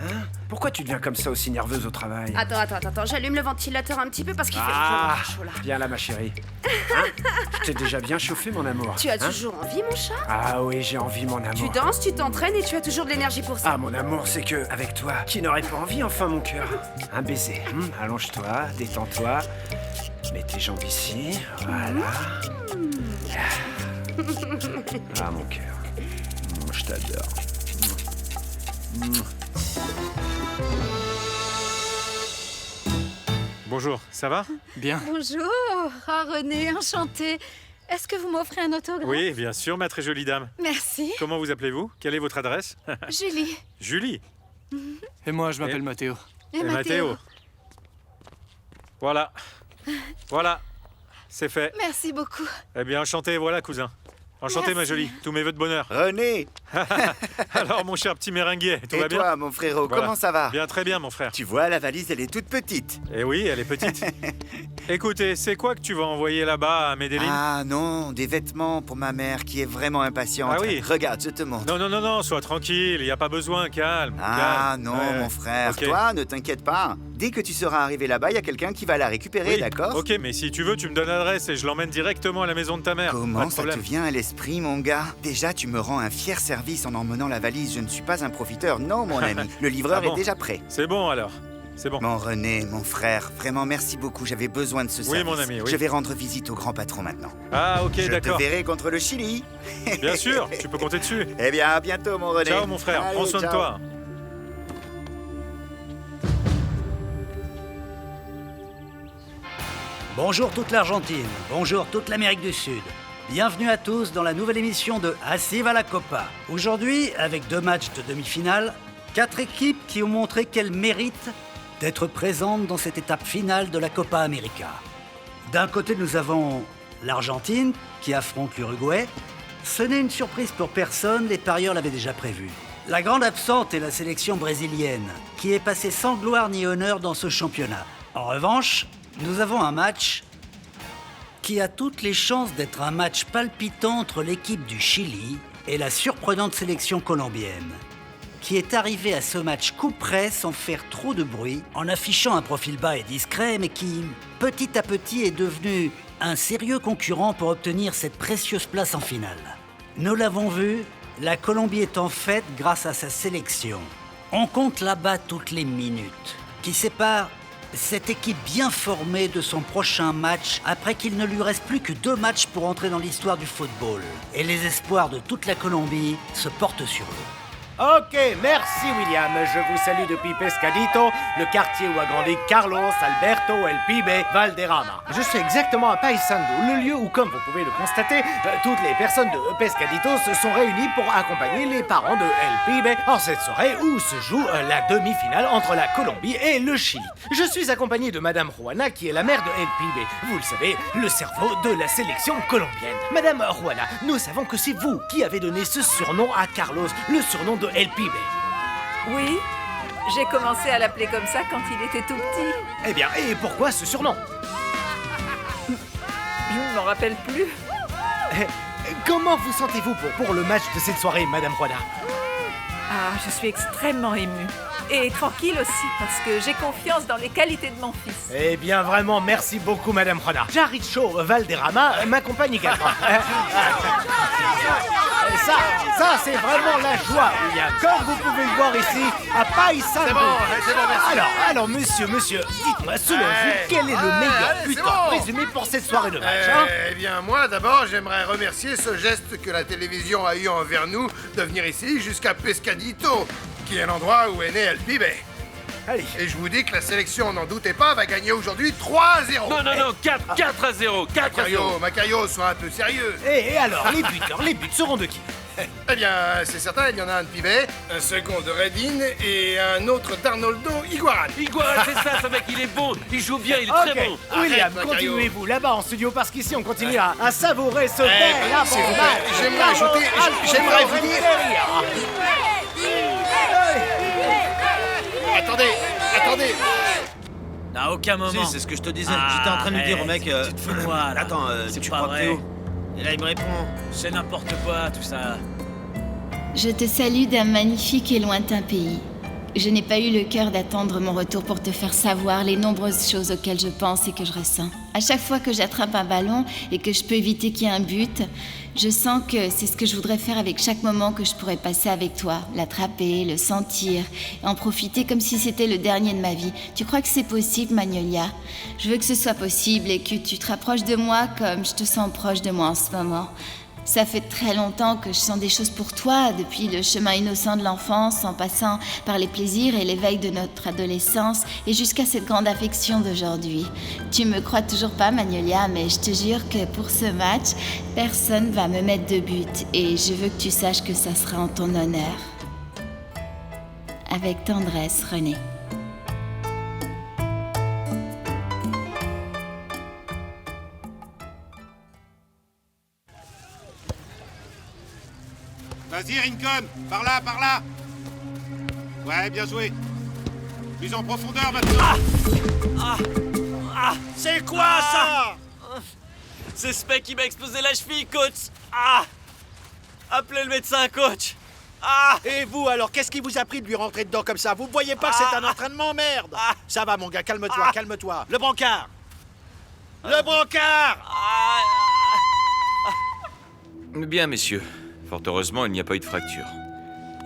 Hein? Pourquoi tu deviens comme ça aussi nerveuse au travail? Attends, j'allume le ventilateur un petit peu parce qu'il fait Ah, vraiment chaud là. viens là, ma chérie. Hein? Je t'ai déjà bien chauffé, mon amour. Tu as hein? toujours envie, mon chat? Ah oui, j'ai envie, mon amour. Tu danses, tu t'entraînes et tu as toujours de l'énergie pour ça. Ah, mon amour, c'est que, avec toi, qui n'aurait pas envie, enfin, mon cœur? Un baiser. Allonge-toi, détends-toi. Mets tes jambes ici. Voilà. Ah, mon cœur. Je t'adore. Bonjour, ça va? Bien. Bonjour. Ah, René, enchantée. Est-ce que vous m'offrez un autographe? Oui, bien sûr, ma très jolie dame. Merci. Comment vous appelez-vous? Quelle est votre adresse? Julie. Julie. Et moi, je m'appelle Mathéo. Et Mathéo. Voilà. Voilà. C'est fait. Merci beaucoup. Eh bien, enchanté, voilà, cousin. Enchanté, Merci. ma jolie. Tous mes vœux de bonheur. René. Alors, mon cher petit méringuier, tout va Et bien? toi, mon frérot, Voilà. comment ça va? Bien, très bien, mon frère. Tu vois, la valise, elle est toute petite. Eh oui, elle est petite. Écoutez, c'est quoi que tu vas envoyer là-bas à Medellin? Ah non, des vêtements pour ma mère qui est vraiment impatiente. Ah oui. Regarde, je te montre. Non, sois tranquille, il n'y a pas besoin, calme. Ah calme. non, Ouais. mon frère, Ok. toi, ne t'inquiète pas. Dès que tu seras arrivé là-bas, il y a quelqu'un qui va la récupérer, Oui, d'accord? Ok, mais si tu veux, tu me donnes l'adresse et je l'emmène directement à la maison de ta mère. Pas Comment de ça te problème. vient à l'esprit, mon gars? Déjà, tu me rends un fier service en emmenant la valise. Je ne suis pas un profiteur, non, mon ami. Le livreur Ah bon? est déjà prêt. C'est bon alors. C'est bon. Mon René, mon frère, vraiment merci beaucoup. J'avais besoin de ce service. mon ami, oui. Je vais rendre visite au grand patron maintenant. Ah, ok, Je te d'accord. verrai contre le Chili. Bien sûr, tu peux compter dessus. Eh bien, à bientôt, mon René. Ciao, mon frère. Allez, Prends soin de ciao. toi. Bonjour toute l'Argentine, bonjour toute l'Amérique du Sud. Bienvenue à tous dans la nouvelle émission de Así va la Copa. Aujourd'hui, avec 2 matchs de demi-finale, 4 équipes qui ont montré qu'elles méritent d'être présentes dans cette étape finale de la Copa América. D'un côté, nous avons l'Argentine qui affronte l'Uruguay. Ce n'est une surprise pour personne, les parieurs l'avaient déjà prévu. La grande absente est la sélection brésilienne, qui est passée sans gloire ni honneur dans ce championnat. En revanche, nous avons un match qui a toutes les chances d'être un match palpitant entre l'équipe du Chili et la surprenante sélection colombienne, qui est arrivée à ce match coup près sans faire trop de bruit, en affichant un profil bas et discret, mais qui, petit à petit, est devenu un sérieux concurrent pour obtenir cette précieuse place en finale. Nous l'avons vu, la Colombie est en fait grâce à sa sélection. On compte là-bas toutes les minutes, qui séparent cette équipe bien formée de son prochain match après qu'il ne lui reste plus que 2 matchs pour entrer dans l'histoire du football. Et les espoirs de toute la Colombie se portent sur eux. Ok, merci William. Je vous salue depuis Pescadito, le quartier où a grandi Carlos, Alberto, El Pibe, Valderrama. Je suis exactement à Paysandú, le lieu où, comme vous pouvez le constater, toutes les personnes de Pescadito se sont réunies pour accompagner les parents de El Pibe en cette soirée où se joue la demi-finale entre la Colombie et le Chili. Je suis accompagné de Madame Juana, qui est la mère de El Pibe. Vous le savez, le cerveau de la sélection colombienne. Madame Juana, nous savons que c'est vous qui avez donné ce surnom à Carlos, le surnom de El Pibe. Oui, j'ai commencé à l'appeler comme ça quand il était tout petit. Eh bien, et pourquoi ce surnom? Je ne m'en rappelle plus. Comment vous sentez-vous pour le match de cette soirée, Madame Juana? Ah, je suis extrêmement émue. Et tranquille aussi, parce que j'ai confiance dans les qualités de mon fils. Eh bien, vraiment, merci beaucoup, Madame Juana. Jaricho Valderrama m'accompagne également. Ça, Ça, c'est vraiment la joie, William. Comme vous pouvez le voir ici, à Paysandú. C'est bon, merci. Alors, monsieur, dites-moi, selon vous, quel est le meilleur buteur présumé pour cette soirée de match, hein? Eh bien, moi, d'abord, j'aimerais remercier ce geste que la télévision a eu envers nous de venir ici jusqu'à Pescadito, qui est l'endroit où est né El Pibe. Allez. Et je vous dis que la sélection, n'en doutez pas, va gagner aujourd'hui 3-0. Non, 4-0. Macario, sois un peu sérieux. Et alors, les buts seront de qui? Eh bien, c'est certain, il y en a un de Pibe, un second de Redin et un autre d'Arnoldo Iguaran. Iguaran, c'est ça, ce mec, il est bon, il joue bien, il est très bon. William, continuez-vous là-bas en studio parce qu'ici on continue à savourer ce bel avant-match. J'aimerais ajouter, j'aimerais vous dire... Attendez. À aucun moment. Si, c'est ce que je te disais. J'étais en train de lui dire au mec... Tu te fous de moi, là. Attends, c'est tu pas crois vrai. Théo? Et là, il me répond... C'est n'importe quoi, tout ça. Je te salue d'un magnifique et lointain pays. Je n'ai pas eu le cœur d'attendre mon retour pour te faire savoir les nombreuses choses auxquelles je pense et que je ressens. À chaque fois que j'attrape un ballon et que je peux éviter qu'il y ait un but, je sens que c'est ce que je voudrais faire avec chaque moment que je pourrais passer avec toi. L'attraper, le sentir, et en profiter comme si c'était le dernier de ma vie. Tu crois que c'est possible, Magnolia? Je veux que ce soit possible et que tu te rapproches de moi comme je te sens proche de moi en ce moment. Ça fait très longtemps que je sens des choses pour toi, depuis le chemin innocent de l'enfance, en passant par les plaisirs et l'éveil de notre adolescence, et jusqu'à cette grande affection d'aujourd'hui. Tu me crois toujours pas, Magnolia, mais je te jure que pour ce match, personne va me mettre de but, et je veux que tu saches que ça sera en ton honneur. Avec tendresse, René. Vas-y, Rincon, par là. Ouais, bien joué. Plus en profondeur maintenant. C'est quoi ça? C'est ce mec qui m'a explosé la cheville, coach. Appelez le médecin, coach. Et vous, alors, qu'est-ce qui vous a pris de lui rentrer dedans comme ça? Vous voyez pas que c'est un entraînement, merde? Ça va, mon gars, calme-toi. Le brancard. Bien, messieurs. Fort heureusement, il n'y a pas eu de fracture.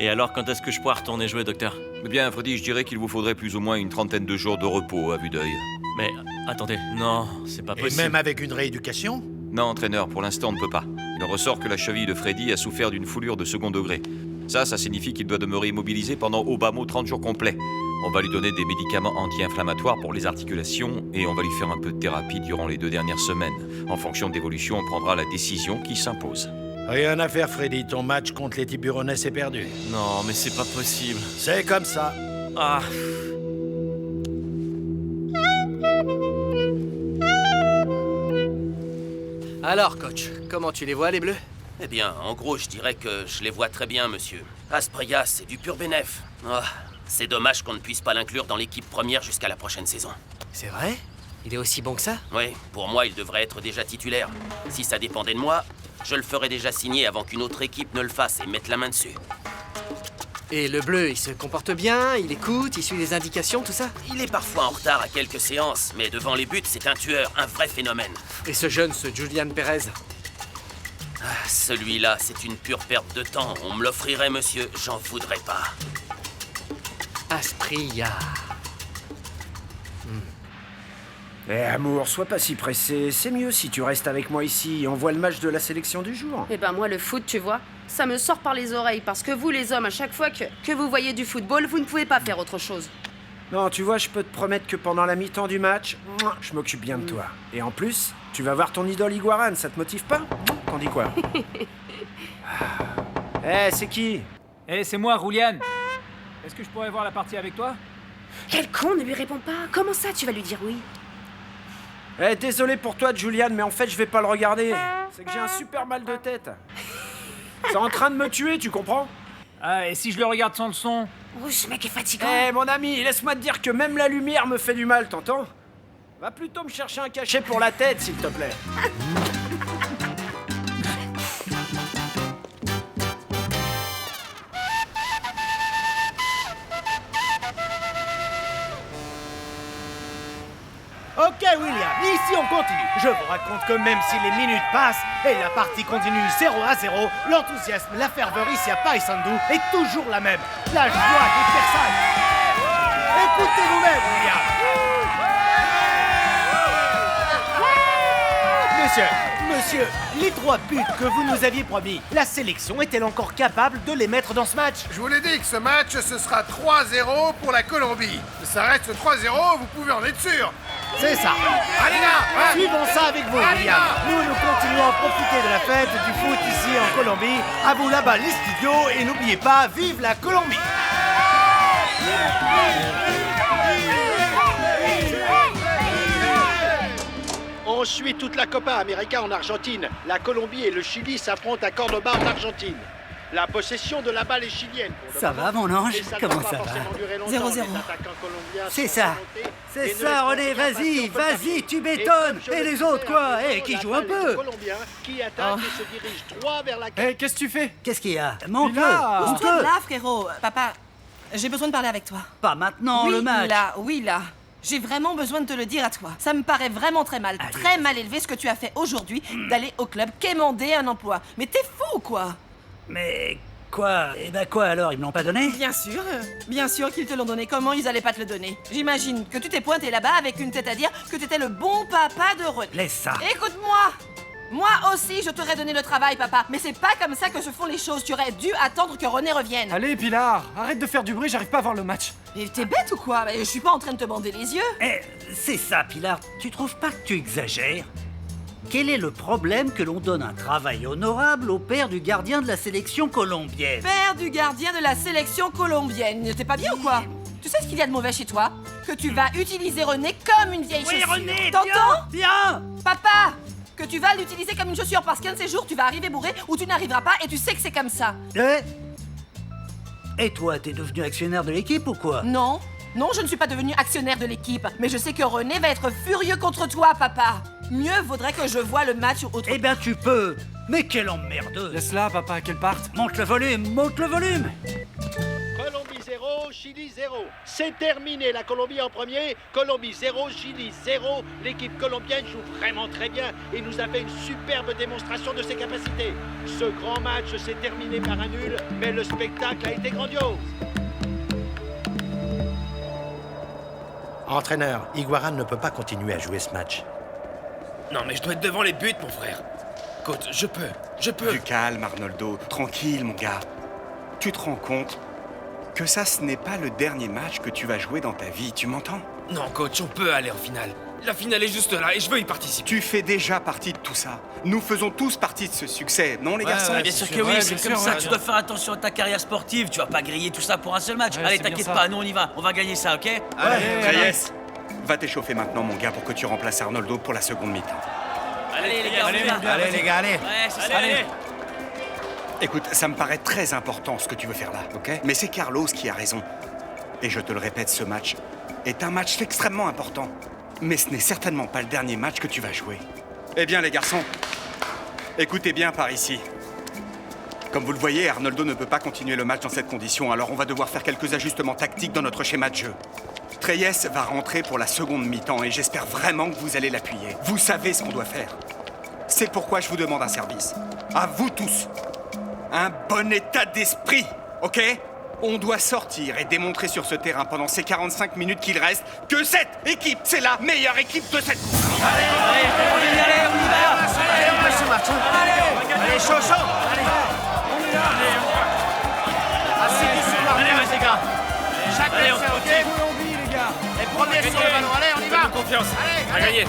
Et alors, quand est-ce que je pourrais retourner jouer, docteur? Eh bien, Freddy, je dirais qu'il vous faudrait plus ou moins une trentaine de jours de repos à vue d'œil. Mais, attendez, non, c'est pas possible. Et même avec une rééducation? Non, entraîneur, pour l'instant, on ne peut pas. Il ressort que la cheville de Freddy a souffert d'une foulure de second degré. Ça signifie qu'il doit demeurer immobilisé pendant au bas mot 30 jours complets. On va lui donner des médicaments anti-inflammatoires pour les articulations et on va lui faire un peu de thérapie durant les 2 dernières semaines. En fonction de l'évolution, on prendra la décision qui s'impose. Rien à faire, Freddy. Ton match contre les Tiburonais est perdu. Non, mais c'est pas possible. C'est comme ça. Alors, coach, comment tu les vois, les Bleus? Eh bien, en gros, je dirais que je les vois très bien, monsieur. Asprilla, c'est du pur bénef. C'est dommage qu'on ne puisse pas l'inclure dans l'équipe première jusqu'à la prochaine saison. C'est vrai? Il est aussi bon que ça? Oui, pour moi, il devrait être déjà titulaire. Si ça dépendait de moi, je le ferais déjà signer avant qu'une autre équipe ne le fasse et mette la main dessus. Et le Bleu, il se comporte bien, il écoute, il suit les indications, tout ça? Il est parfois en retard à quelques séances, mais devant les buts, c'est un tueur, un vrai phénomène. Et ce Julian Perez? Celui-là, c'est une pure perte de temps. On me l'offrirait, monsieur, j'en voudrais pas. Asprilla. Amour, sois pas si pressé. C'est mieux si tu restes avec moi ici et on voit le match de la sélection du jour. Eh ben moi, le foot, tu vois, ça me sort par les oreilles parce que vous, les hommes, à chaque fois que vous voyez du football, vous ne pouvez pas faire autre chose. Non, tu vois, je peux te promettre que pendant la mi-temps du match, je m'occupe bien de toi. Et en plus, tu vas voir ton idole Iguaran, ça te motive pas? T'en dis quoi? C'est qui? C'est moi, Rouliane. Est-ce que je pourrais voir la partie avec toi? Quel con, ne lui réponds pas. Comment ça, tu vas lui dire oui? Désolé pour toi, Julian, mais en fait, je vais pas le regarder. C'est que j'ai un super mal de tête. C'est en train de me tuer, tu comprends? Et si je le regarde sans le son? Oh, ce mec est fatigant. Mon ami, laisse-moi te dire que même la lumière me fait du mal, t'entends? Va plutôt me chercher un cachet pour la tête, s'il te plaît. Ok, William, si on continue, je vous raconte que même si les minutes passent et la partie continue 0-0, l'enthousiasme, la ferveur ici à Paysandú est toujours la même. La joie des personnes. Écoutez vous-même, William. Monsieur, les 3 buts que vous nous aviez promis, la sélection est-elle encore capable de les mettre dans ce match? Je vous l'ai dit que ce match, ce sera 3-0 pour la Colombie. Ça reste 3-0, vous pouvez en être sûr. C'est ça. Allez là, suivons ça avec vous, William. Nous continuons à profiter de la fête du foot ici en Colombie. À vous là-bas les studios et n'oubliez pas, vive la Colombie. On suit toute la Copa América en Argentine. La Colombie et le Chili s'affrontent à Cordoba en Argentine. La possession de la balle est chilienne. Ça va, mon ange? Comment ça va? 0-0. C'est ça. C'est ça, René, vas-y, tu bétonnes. Et les autres, quoi? Qui jouent un peu? Qui attaque et se dirige droit vers la... Qu'est-ce que tu fais? Qu'est-ce qu'il y a? Montre-le. Pousse-toi de là, frérot. Papa, j'ai besoin de parler avec toi. Pas maintenant, le match. Oui, là. J'ai vraiment besoin de te le dire à toi. Ça me paraît vraiment très mal élevé ce que tu as fait aujourd'hui d'aller au club quémander un emploi. Mais t'es fou, quoi. Mais quoi? Eh ben quoi alors? Ils me l'ont pas donné? Bien sûr qu'ils te l'ont donné. Comment ils allaient pas te le donner? J'imagine que tu t'es pointé là-bas avec une tête à dire que t'étais le bon papa de René. Laisse ça. Écoute-moi. Moi aussi, je t'aurais donné le travail, papa. Mais c'est pas comme ça que se font les choses. Tu aurais dû attendre que René revienne. Allez, Pilar, arrête de faire du bruit, j'arrive pas à voir le match. Mais t'es bête ou quoi? Je suis pas en train de te bander les yeux. C'est ça, Pilar. Tu trouves pas que tu exagères? Quel est le problème que l'on donne un travail honorable au père du gardien de la sélection colombienne? Père du gardien de la sélection colombienne. T'es pas bien ou quoi? Tu sais ce qu'il y a de mauvais chez toi? Que tu vas utiliser René comme une vieille chaussure. René, t'entends? Viens. Papa! Que tu vas l'utiliser comme une chaussure parce qu'un de ces jours, tu vas arriver bourré ou tu n'arriveras pas et tu sais que c'est comme ça. Et toi, t'es devenu actionnaire de l'équipe ou quoi? Non, je ne suis pas devenu actionnaire de l'équipe, mais je sais que René va être furieux contre toi, papa. Mieux vaudrait que je voie le match autre... Eh bien, tu peux. Mais quelle emmerdeuse. Laisse-la, papa, qu'elle parte. Monte le volume. Colombie 0, Chili 0. C'est terminé, la Colombie en premier. Colombie 0, Chili 0. L'équipe colombienne joue vraiment très bien et nous a fait une superbe démonstration de ses capacités. Ce grand match s'est terminé par un nul, mais le spectacle a été grandiose. Entraîneur, Higuaran ne peut pas continuer à jouer ce match. Non, mais je dois être devant les buts, mon frère. Écoute, je peux. Du calme, Arnoldo. Tranquille, mon gars. Tu te rends compte que ça, ce n'est pas le dernier match que tu vas jouer dans ta vie, tu m'entends? Non, coach, on peut aller en finale. La finale est juste là et je veux y participer. Tu fais déjà partie de tout ça. Nous faisons tous partie de ce succès, non, les garçons? Bien sûr que oui, c'est comme ça. Tu dois faire attention à ta carrière sportive. Tu vas pas griller tout ça pour un seul match. Allez, t'inquiète pas, nous on y va. On va gagner ça, ok? Allez, va t'échauffer maintenant, mon gars, pour que tu remplaces Arnoldo pour la seconde mi-temps. Allez, les gars, allez, les gars, allez. Ouais, c'est ça. Allez. Écoute, ça me paraît très important ce que tu veux faire là, ok? Mais c'est Carlos qui a raison. Et je te le répète, ce match est un match extrêmement important. Mais ce n'est certainement pas le dernier match que tu vas jouer. Eh bien, les garçons, écoutez bien par ici. Comme vous le voyez, Arnoldo ne peut pas continuer le match dans cette condition, alors on va devoir faire quelques ajustements tactiques dans notre schéma de jeu. Treyes va rentrer pour la seconde mi-temps et j'espère vraiment que vous allez l'appuyer. Vous savez ce qu'on doit faire. C'est pourquoi je vous demande un service. À vous tous. Un bon état d'esprit, ok? On doit sortir et démontrer sur ce terrain pendant ces 45 minutes qu'il reste que cette équipe, c'est la meilleure équipe de cette course. Allez, on y va. Allez, on fait ce match. Allez, chaud. Allez, on y va. Asseyez sur l'arrière. Allez, les gars. Chaque allez, on ok? Colombie, les gars. Et premier sur le ballon. Allez, on y va. Confiance. Allez, on va gagner.